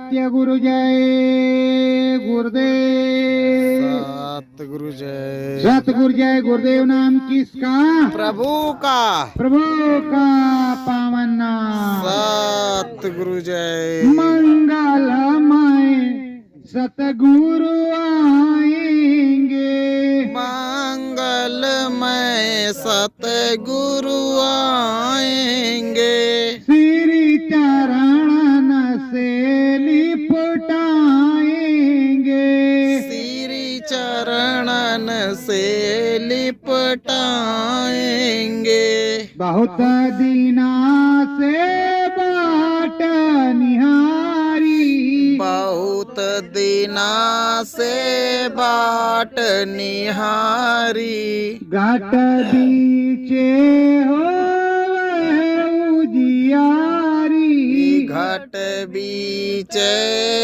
सतगुरु जय गुरुदेव। सतगुरु जय। सतगुरु जय गुरुदेव नाम किसका? प्रभु का। प्रभु का पावन नाम। सतगुरु जय। मंगलमय सतगुरु आएंगे। मंगलमय सतगुरु आएंगे। श्री चरण से लिपटाएंगे। श्री चरणन से लिपटाएंगे। बहुत दिना से बाट निहारी। बहुत दिना से बाट निहारी। घाट बीचे हो उजियारी। घट बीच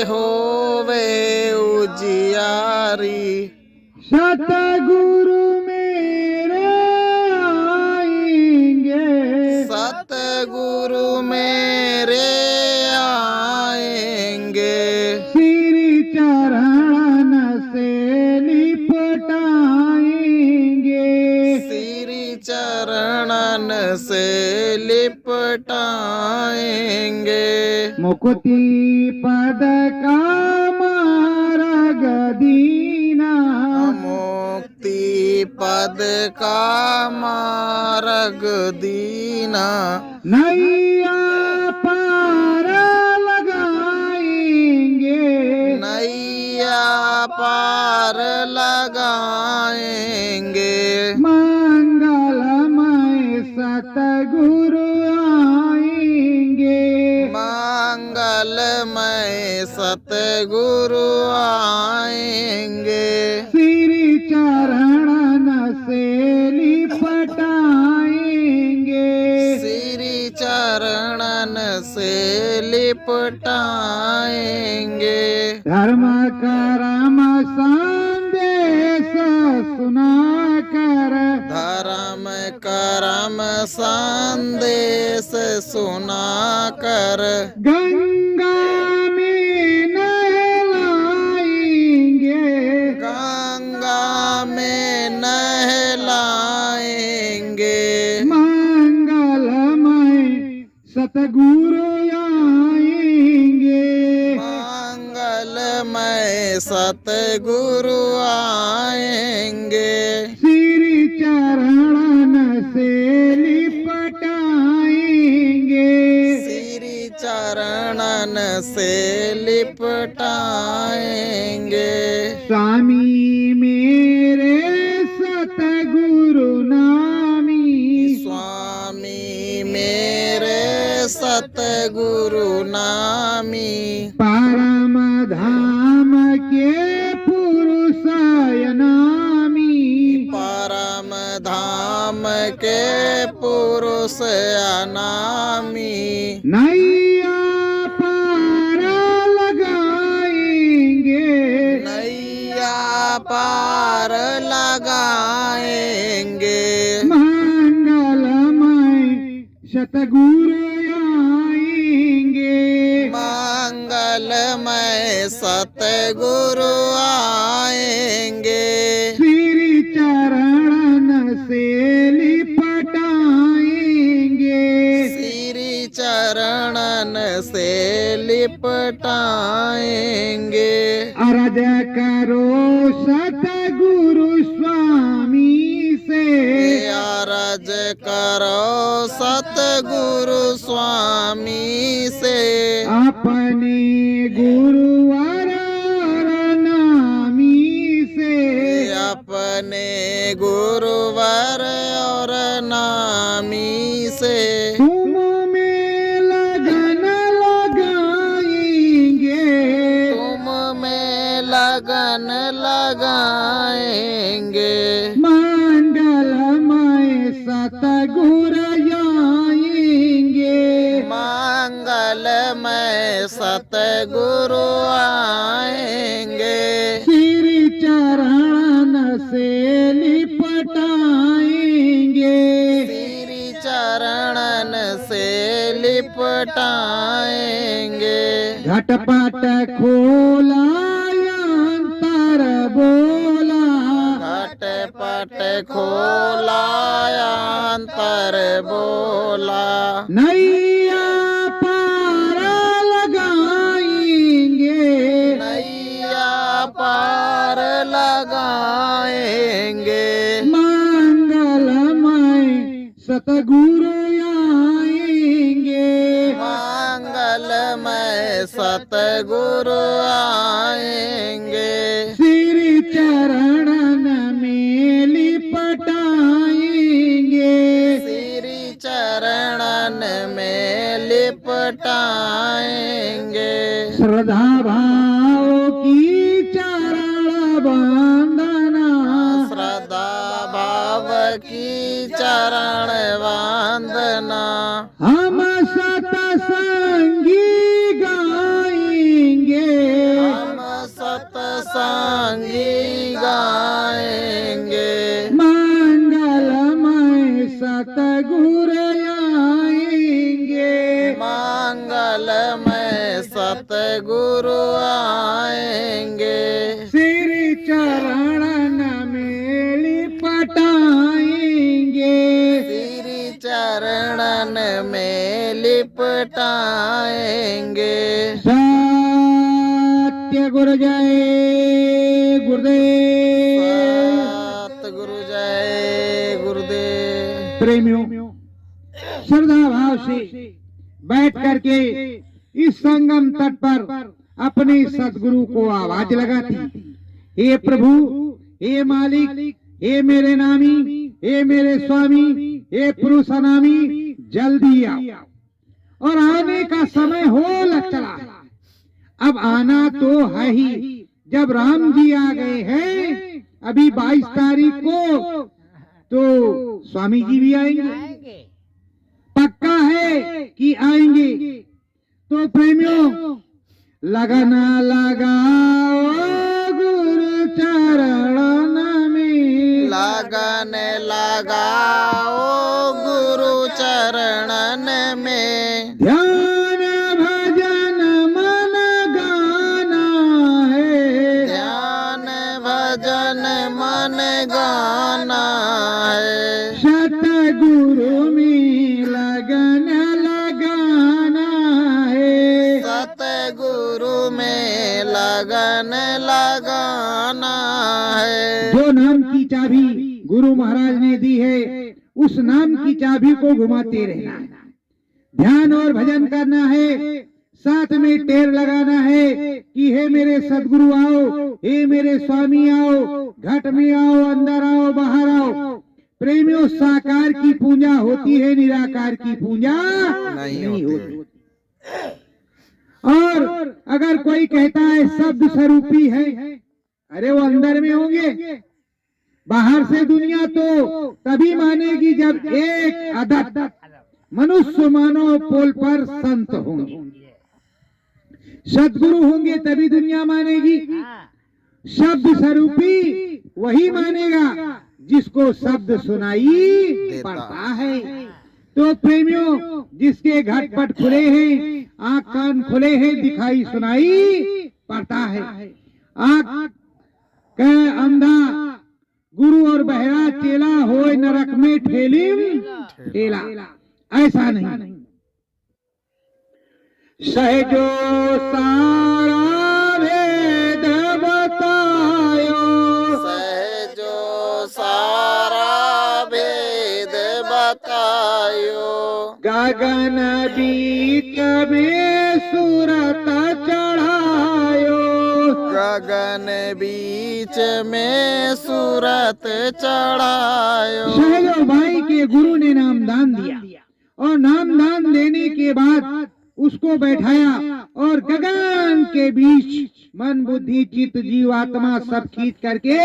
होवे उजियारी। सतगुरु मेरे आएंगे। सतगुरु मेरे आएंगे। श्री चरण से लिपटाएंगे। श्री चरणन से लिपटाएंगे। मुक्ति पद का मार्ग दीना। मुक्ति पद का मार्ग दीना। नैया पार लगाएंगे। नैया पार लगाएंगे। मंगलमय सतगुरु आएंगे। मंगलमय सतगुरु आएंगे। श्री चरण से लिपटाएंगे। श्री चरणन से लिपटाएंगे। धर्म करम संदेश सुनाकर। धर्म करम संदेश सुनाकर। गंगा में नहलाएंगे। गंगा में नहलाएंगे। मंगलमय सतगुरु आएंगे। मंगलमय सतगुरु आएंगे। श्री चरण से लिपटाएंगे। श्री चरणन से लिपटाएंगे। स्वामी मेरे सतगुरु नामी। स्वामी मेरे सतगुरु नामी। परम धाम के पुरुष अनामी। परम धाम के पुरुष अनामी। नैया पार लगाएंगे। नैया पार लगाएंगे। मंगलमय सतगुरु आएंगे। मंगलमय सतगुरु आएंगे। श्री चरण से लिपटाएंगे। श्री चरणन से लिपटाएंगे। अरज करो सतगुरु स्वामी से। अरज करो सतगुरु स्वामी से। अपने गुरुवर और नामी से। अपने गुरुवर और नामी से। तुम में लगन लगाएंगे। तुम में लगन लगाएंगे। मंगलमय सतगुरु आएंगे। मंगलमय सतगुरु आएंगे। श्री चरण से लिपटाएंगे। श्री चरणन से लिपटाएंगे। लिपटाएंगे। घटपट खोला अंतर बोला, घटपट खोला अंतर बोला, नैया पार लगाएंगे, नैया पार लगाएंगे। मंगलमय सतगुरु आएंगे, मंगलमय सतगुरु आएंगे। श्री चरणन में लिपटाएंगे, श्री चरणन में लिपटाएंगे। श्रद्धा भाव की चरण वंदना, श्रद्धा भाव की चरण वंदना, हम सतसंगी गाएंगे, हम सतसंगी गाएंगे। मंगलमय सतगुरु आएंगे, मंगलमय सतगुरु आएंगे। श्री चरणन में लिपटाएंगे, श्री चरणन में लिपटाएंगे। सत्य गुरु जय गुरुदेव। सतगुरु जय गुरुदेव। प्रेमियों, श्रद्धा भाव से बैठ करके इस संगम तट पर अपने सदगुरु को आवाज लगाती, हे प्रभु, हे मालिक, हे मेरे नामी, हे मेरे स्वामी, हे पुरुष नामी, जल्दी आओ। और आने का समय हो लग चला है। अब आना तो है ही, जब राम जी आ गए हैं अभी 22 तारीख को, तो स्वामी जी भी आएंगे, पक्का है कि आएंगे। तो प्रेमियों, लगना लगाओ गुरु चरण में, लगन लगाओ गुरु चरणन में। ध्यान भजन मन गाना है, ध्यान भजन मन गाना है। सतगुरु में लगन लगाना है, सतगुरु में लगन लगाना है। जो नाम की चाबी गुरु महाराज ने दी है, उस नाम की चाबी को घुमाते रहना है, ध्यान और भजन करना है, साथ में टेर लगाना है कि हे मेरे सदगुरु आओ, हे मेरे स्वामी आओ, घट में आओ, अंदर आओ, बाहर आओ। प्रेमियों, साकार की पूजा होती है, निराकार की पूजा नहीं होती। और अगर कोई कहता है शब्द स्वरूपी है, अरे वो अंदर में होंगे, बाहर से दुनिया तो तभी मानेगी जब एक अदद मनुष्य मानव पोल पर संत होंगे, सदगुरु होंगे, तभी दुनिया मानेगी। शब्द स्वरूपी वही मानेगा जिसको शब्द सुनाई पड़ता है। तो प्रेमियों, जिसके घटपट खुले हैं, आंख कान खुले हैं, दिखाई सुनाई पड़ता है। आंख का अंधा गुरु और बहरा चेला होए नरक में ठेलिम ठेला, ऐसा नहीं। सहजो सारा भेद बतायो, सहजो सारा भेद बतायो। गगन बीच में सूरत चढ़ायो, गगन बीच में सूरत चढ़ायो। सहजो भाई के गुरु ने नामदान दिया, और नामदान देने के बाद उसको बैठाया और गगन के बीच मन बुद्धि चित्त जीवात्मा सब खींच करके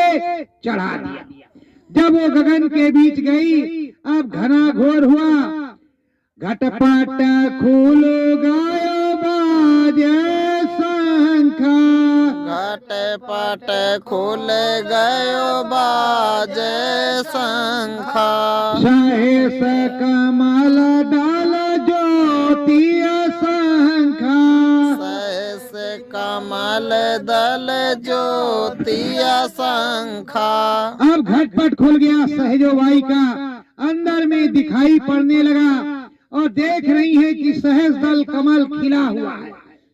चढ़ा दिया। जब वो गगन के बीच गई, अब घना घोर हुआ, घटपट खुल गायो बाजे शंखा, घटपट खुल गयो बाजे शंखा। सहस कमल डाल ज्योति कमल दल ज्योतिया शंखा। अब घटपट खुल गया सहजोबाई का, अंदर में दिखाई पड़ने लगा और देख रही है कि सहज दल कमल खिला हुआ है।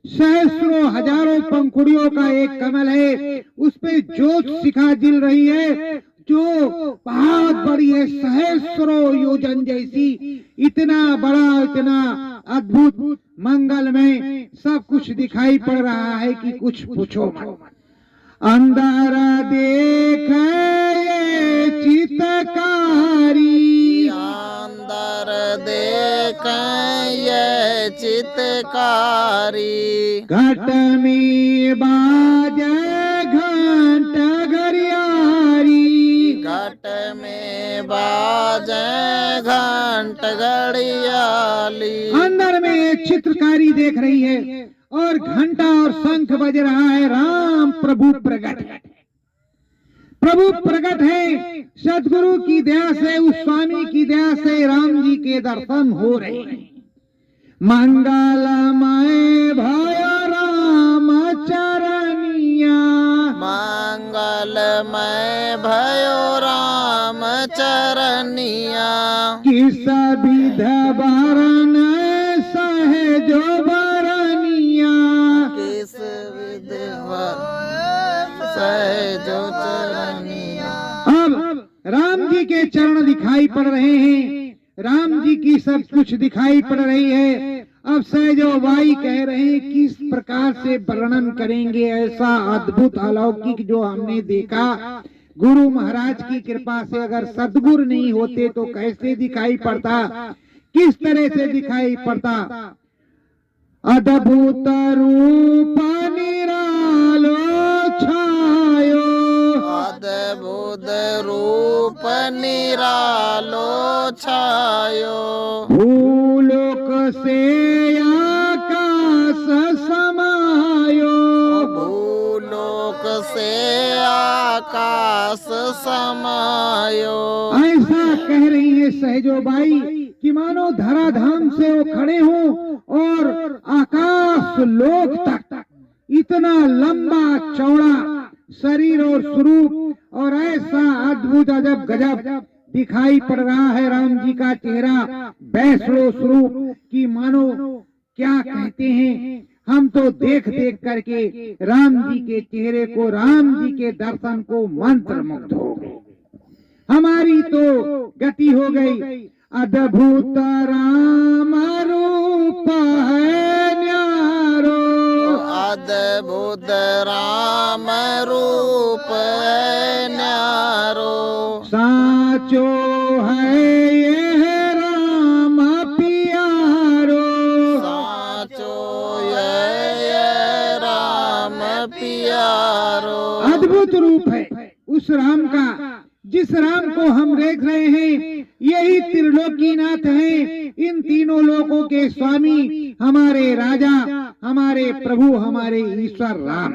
सहस्रों हजारों पंखुड़ियों का एक कमल है, उस पे ज्योत शिखा जल रही है जो बहुत बड़ी है, सहस्रों योजन जैसी। इतना बड़ा, इतना अद्भुत मंगलमय सब कुछ दिखाई पड़ रहा है कि कुछ पूछो मत। अंदर देख ये चितकारी, अंदर देख ये चितकारी। घट में बाज घंट घरियारी, घट में बाजे घंट घड़ियाली। अंदर में एक चित्रकारी देख रही है और घंटा और शंख बज रहा है। राम प्रभु प्रकट है, प्रभु प्रकट है। सदगुरु की दया से, उस स्वामी की दया से राम जी के दर्शन हो रहे हैं। मंगलमय भय राम चरनिया, मंगलमय भयो राम चरनिया। किस विध बरन सहजो बरनिया, किस विधवा सहजो चरनिया। अब राम जी के चरण दिखाई पड़ रहे हैं, राम जी की सब कुछ दिखाई पड़ रही है। अब सहजोबाई कह रहे हैं किस प्रकार से वर्णन करेंगे ऐसा अद्भुत अलौकिक जो हमने देखा। गुरु महाराज की कृपा से अगर सद्गुरु नहीं होते तो कैसे दिखाई पड़ता, किस तरह से दिखाई पड़ता। अद्भुत रूप निरालो छायो, अद्भुत रूप निरालो छायो। भूलोक से आकाश समायो, भूलोक से आकाश समायो। ऐसा कह रही है सहजोबाई कि मानो धराधाम से वो खड़े हों और आकाश लोक तक इतना लंबा चौड़ा शरीर और स्वरूप और ऐसा अद्भुत अजब गजब दिखाई पड़ रहा है राम जी का चेहरा, वैष्णव स्वरूप की मानो क्या कहते हैं। हम तो देख देख करके राम जी के चेहरे को, राम जी के दर्शन को मंत्र मुग्ध हो गए। हमारी तो गति हो गई। अद्भुत राम रूप है न्यारो, अद्भुत राम रूप है न्यारो। साचो है ये राम पियारो, साचो ये राम पियारो। अद्भुत रूप है उस राम का, जिस राम को हम देख रहे हैं। यही त्रिलोकीनाथ हैं, इन तीनों लोकों के स्वामी, हमारे राजा, हमारे प्रभु, हमारे ईश्वर राम।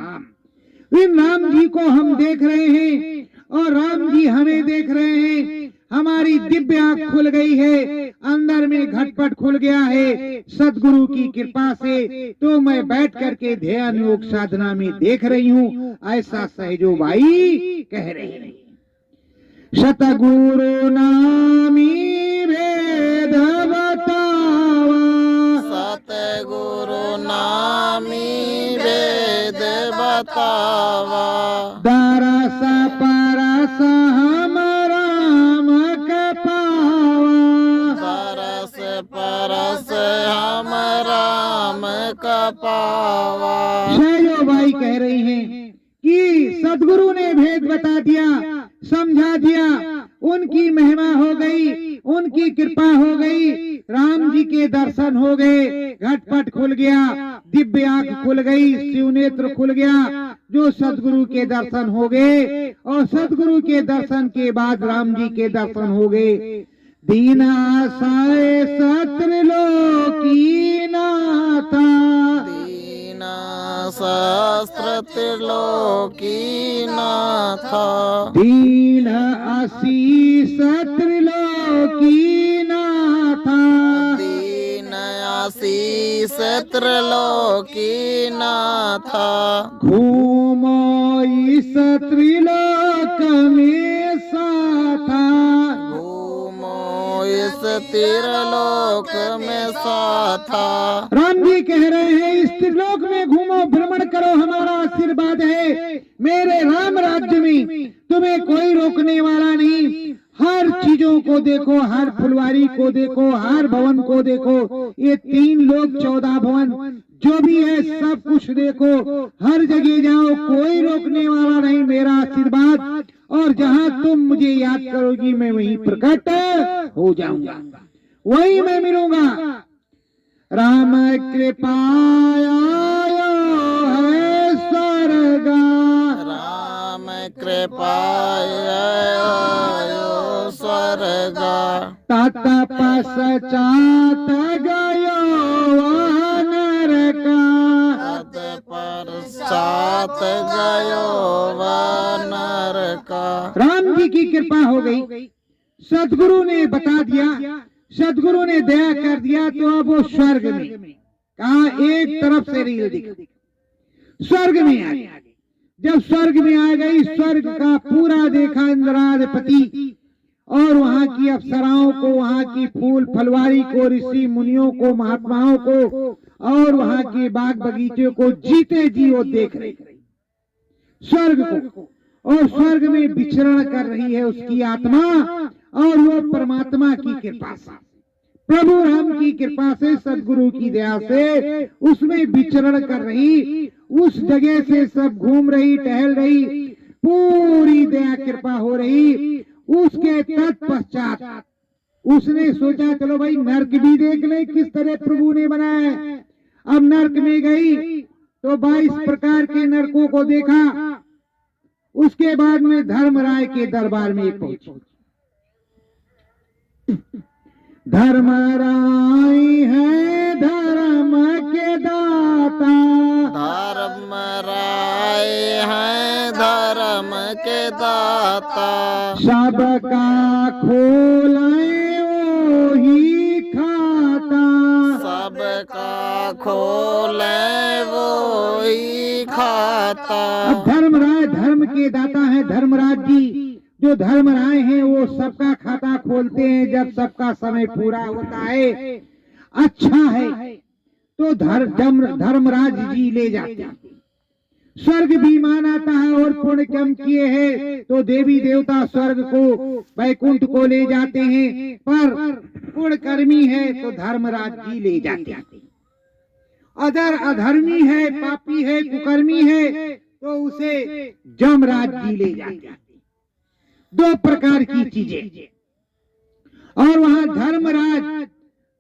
इन राम जी को हम देख रहे हैं और राम जी हमें देख रहे हैं। हमारी दिव्य आंख खुल गई है, अंदर में घटपट खुल गया है सदगुरु की कृपा से। तो मैं बैठ करके ध्यान योग साधना में देख रही हूँ, ऐसा सहजोबाई कह रही है। सतगुरु नामी भेद बतावा, सतगुरु नामी वेद बतावा। दरस परस हम राम के पावा, तरस परस हम राम का पावा। सहजोबाई कह रही हैं कि सदगुरु ने भेद बता दिया, समझा दिया, उनकी महिमा हो गई, उनकी कृपा हो गई, राम जी के दर्शन हो गए, घटपट खुल गया, दिव्य आंख खुल गई, शिव नेत्र खुल गया, जो सदगुरु के दर्शन हो गए। और सदगुरु के दर्शन के बाद राम जी के दर्शन हो गए। दीनासाय सत्रलोकी नाथा, दीना शास्त्र त्रिलोकी नाथ। दीन आशीष त्रिलोकी नाथा, दीन आशीष त्रिलोकी नाथ घूमो इस त्रिलोक में साथा। घूमो इस त्रिलोक में साथा। राम जी कह रहे हैं इस त्रिलोक में घूमो, भ्रमण करो, हमारा आशीर्वाद है। मेरे राम राज्य में तुम्हें कोई रोकने वाला नहीं। हर चीजों को देखो, हर फुलवारी को देखो, हर भवन को देखो, ये 3 लोक 14 भवन जो भी है सब कुछ देखो, हर जगह जाओ, कोई रोकने वाला नहीं। मेरा आशीर्वाद, और जहाँ तुम मुझे याद करोगी मैं वहीं प्रकट हो जाऊंगा, वहीं मैं मिलूंगा। राम कृपाया है स्वर्गा। राम कृपाया स्वर्गा। तत्पश्चात गयो नरका। तत्पश्चात गयो नरका। राम जी की कृपा हो गई, सदगुरु ने बता दिया, सदगुरु ने दया कर दिया, तो अब वो स्वर्ग में, कहा एक तरफ से रील दिखा, स्वर्ग में आ गया। जब स्वर्ग में आ गई, स्वर्ग का पूरा देखा इंद्राधिपति, और वहाँ की अप्सराओं को, वहाँ की फूल फलवारी को, ऋषि मुनियों को, महात्माओं को, और वहाँ के बाग बगीचे को जीते जी वो देख रहे स्वर्ग को। और स्वर्ग में विचरण कर रही है उसकी आत्मा, और वो परमात्मा की कृपा से, प्रभु राम की कृपा से, सदगुरु की दया से उसमें विचरण कर रही। उस जगह से सब घूम रही, टहल रही, पूरी दया कृपा हो रही। उसके तत्पश्चात उसने सोचा चलो भाई नरक भी देख ले किस तरह प्रभु ने बनाया है। अब नरक में गई तो 22 प्रकार के नरकों को देखा। उसके बाद में धर्मराय के दरबार में पहुंची। धर्मराय है धर्म के दाता। धर्मराय है धर्म के दाता। सबका खोले वो ही खाता। सबका खोले वो ही खाता। अब धर्मराय धर्म के दाता है। धर्मराज जी जो धर्मराय हैं वो सबका खाता खोलते हैं जब सबका समय पूरा होता है। अच्छा है तो धर्मराज जी ले जाते हैं। स्वर्ग भी मान आता है, और पुण्य कम किए हैं तो देवी देवता स्वर्ग को, वैकुंठ को ले जाते हैं। पर पुण्य कर्मी है तो धर्मराज जी ले जाते हैं। अगर अधर्मी है, पापी है, कुकर्मी है तो उसे जमराज जी ले जाते हैं। 2 प्रकार की चीजें। और वहां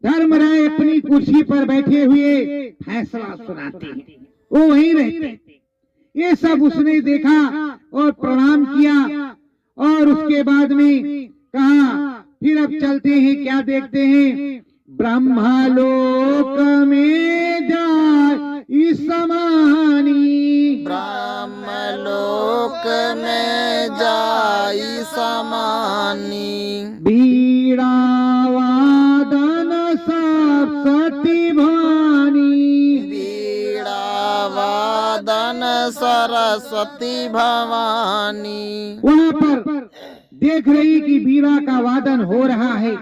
धर्मराय अपनी कुर्सी पर बैठे हुए फैसला सुनाते हैं, वो वहीं रहते हैं। ये सब उसने देखा और प्रणाम किया, और उसके बाद में कहा फिर अब चलते हैं, क्या देखते हैं। ब्रह्मलोक में जाए समानी। ब्रह्मलोक में जाई समानी। बीड़ा वादन सरस्वती भवानी। बीड़ा वादन सरस्वती भवानी। वहाँ पर देख रही कि बीड़ा का वादन हो रहा है,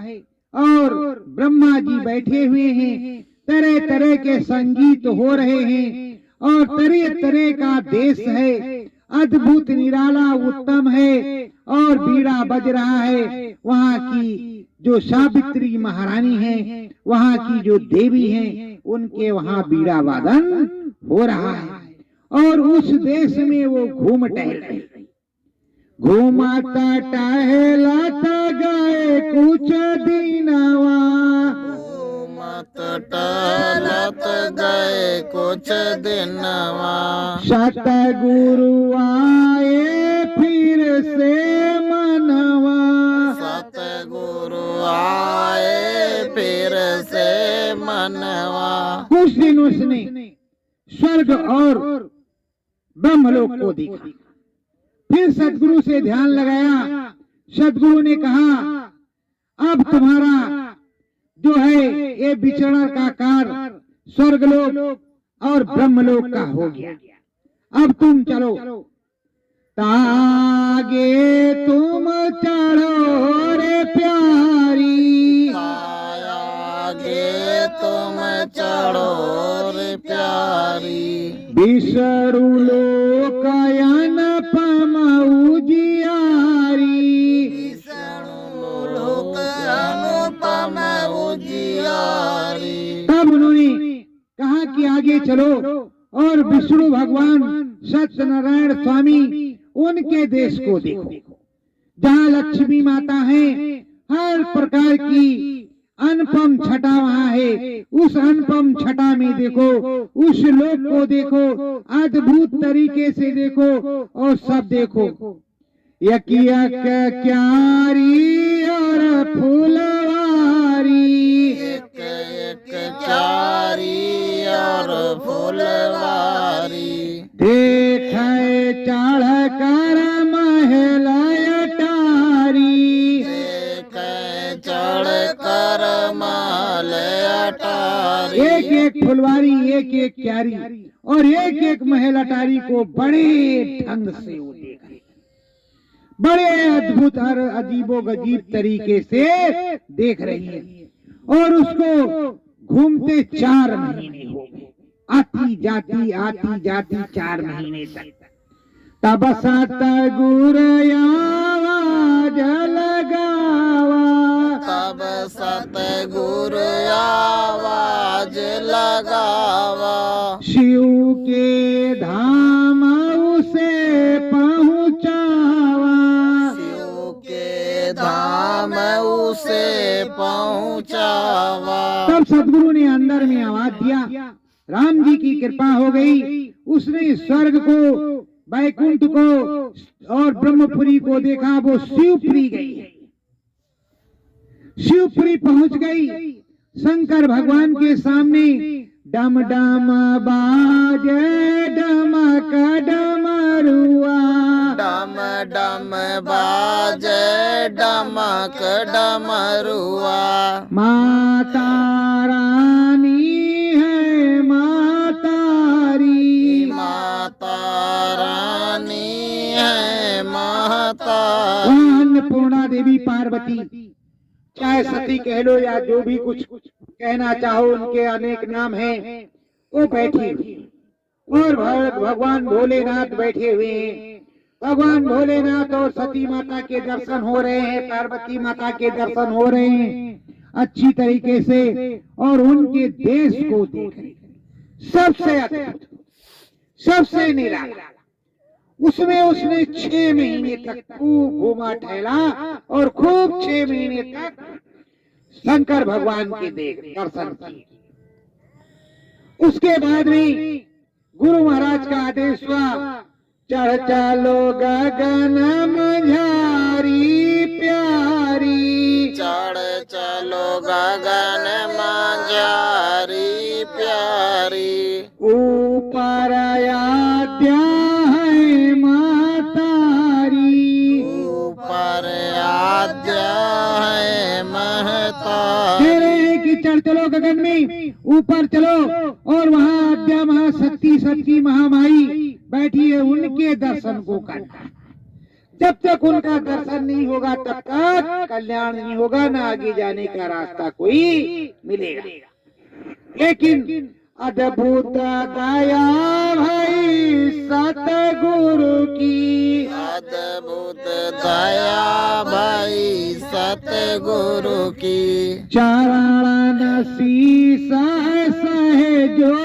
और ब्रह्मा जी बैठे हुए हैं। तरह तरह के संगीत हो रहे हैं, और तरह तरह का देश है। अद्भुत निराला उत्तम है, और बीड़ा बज रहा है। वहाँ की जो सावित्री महारानी है, वहाँ की जो देवी है, उनके वहाँ बीड़ा वादन हो रहा है। और उस देश में वो घूम टहल रही। घूमता टहलता गए कुछ दिनवा। घूमत टहलत गए कुछ दिनवा। सतगुरु आए फिर से मनवा। सतगुरु आए फिर से मनवा। कुछ दिन उसने स्वर्ग और ब्रह्मलोक को देखा। फिर सदगुरु से ध्यान लगाया। सदगुरु ने कहा अब तुम्हारा जो है ये विचरण का कार स्वर्गलोक और ब्रह्मलोक का हो गया। अब तुम चलो, तागे तुम चढ़ो रे प्यारी, आगे तुम चढ़ो रे प्यारी, विष्णु लोकयन पम उजियारी, लोक अनुपम उजियारी। तब उन्होंने कहा कि आगे चलो और विष्णु भगवान सत्यनारायण स्वामी उनके देश को देखो, जहाँ लक्ष्मी माता है, हर प्रकार की अनुपम छटा वहाँ है। उस अनुपम छटा में देखो, उस लोक को देखो, अद्भुत तरीके से देखो और सब देखो। यक यक क्यारी और फूलवारी, एक एक क्यारी और फुलवारी, देखे चढ़ कर महला अटारी, देखे चढ़ कर माल अटारी। एक एक फुलवारी, एक एक क्यारी और एक एक महल अटारी को बड़े ढंग से वो देख रहे, बड़े अद्भुत और अजीबो गजीब तरीके से देख रही है। और उसको घूमते 4 महीने हो गए, आती जाती 4 महीने तक। तब सतगुरु आवाज लगावा, तब सतगुरु आवाज लगावा, शिव के धाम उसे पहुँचावा, शिव के धाम उसे पहुँचावा। तब सदगुरु ने अंदर में आवाज दिया, राम जी की कृपा हो गई। उसने स्वर्ग को, वैकुंठ को और ब्रह्मपुरी को देखा। वो शिवपुरी गई, शिवपुरी पहुंच गई। शंकर भगवान के सामने डम डम बाजे डमक डमरुआ, डम डम बाजे डमक डमरुआ, माता रानी है मातारी, माता रानी है माता। अन्नपूर्णा देवी पार्वती, चाहे सती कह लो या जो भी कुछ कहना चाहो, उनके अनेक नाम हैं, वो बैठी हुई। और भगवान भोलेनाथ बैठे हुए हैं। भगवान भोलेनाथ और सती माता के दर्शन हो रहे हैं, पार्वती माता के दर्शन हो रहे हैं अच्छी तरीके से। और उनके देश को देख रहे, सबसे अद्भुत, सबसे निराला। उसमें उसने 6 महीने तक खूब घूमा टहला और खूब 6 महीने तक शंकर भगवान के दर्शन किए। उसके बाद में गुरु महाराज का आदेश हुआ, चढ़ चलो गगन मझारी प्यारी, चढ़ चलो गगन मझारी प्यारी, ऊपर अयोध्या है मातारी, ऊपर आद्या है महतारी। कह रहे हैं कि चढ़ चलो गगन में, ऊपर चलो और वहाँ आद्या महाशक्ति सबकी महामाई बैठी है, उनके दर्शन को करना। जब तक उनका दर्शन नहीं होगा तब तक कल्याण नहीं होगा, ना आगे जाने का रास्ता कोई मिलेगा। लेकिन अद्भुत दया भाई सतगुरु की, अद्भुत दया भाई सतगुरु की, चरण शीस सहजो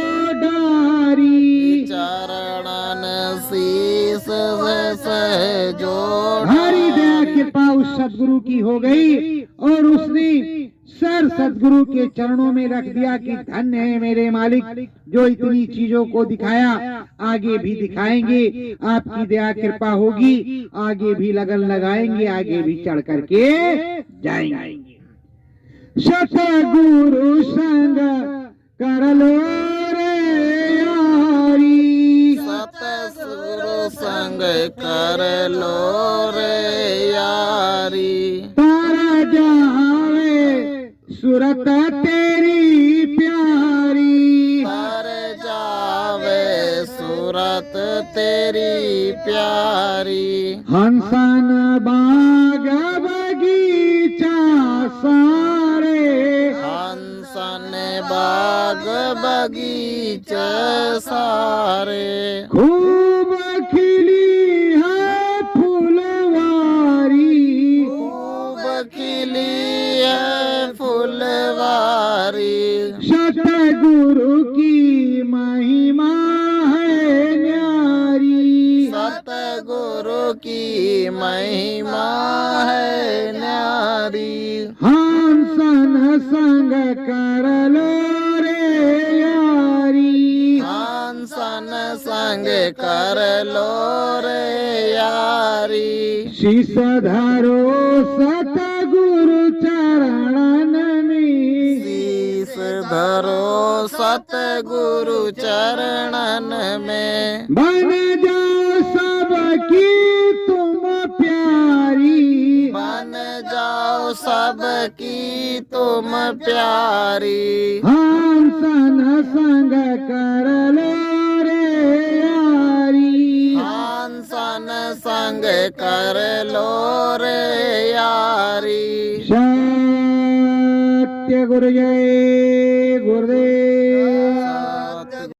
डारी, चरणन शीस सहजो। हरी दया कृपा उस सदगुरु की हो गई और उसने सर सदगुरु के चरणों में रख दिया कि धन्य है मेरे मालिक, जो इतनी चीजों को दिखाया, आगे भी दिखाएंगे। आपकी दया कृपा होगी, आगे भी लगन लगाएंगे, आगे भी चढ़ करके जाएंगे। सतगुरु संग कर लो रे यारी, सतगुरु संग कर लो रे यारी, तारा जावे सूरत तेरी प्यारी, तर जावे सूरत तेरी प्यारी। हंसन बाग बगीचा सारे, हंसन बाग बगीचे सारे। खूब खिली है फुलवारी, खूब खिली है फुलवारी। सतगुरु की महिमा है न्यारी, सतगुरु की महिमा है न्यारी। हंसन संग कर लो रे यारी, हंसन संग कर लो रे यारी। शीश धरो सतगुरु चरणन में, शीस धरो सतगुरु चरणन में। बन जाओ सबकी तुम प्यारी, बन जाओ सबकी तुम प्यारी। हंसन संग कर लो रे यारी, हंसन संग कर लो रे यारी। सत्य गुरु जय गुरुदेव।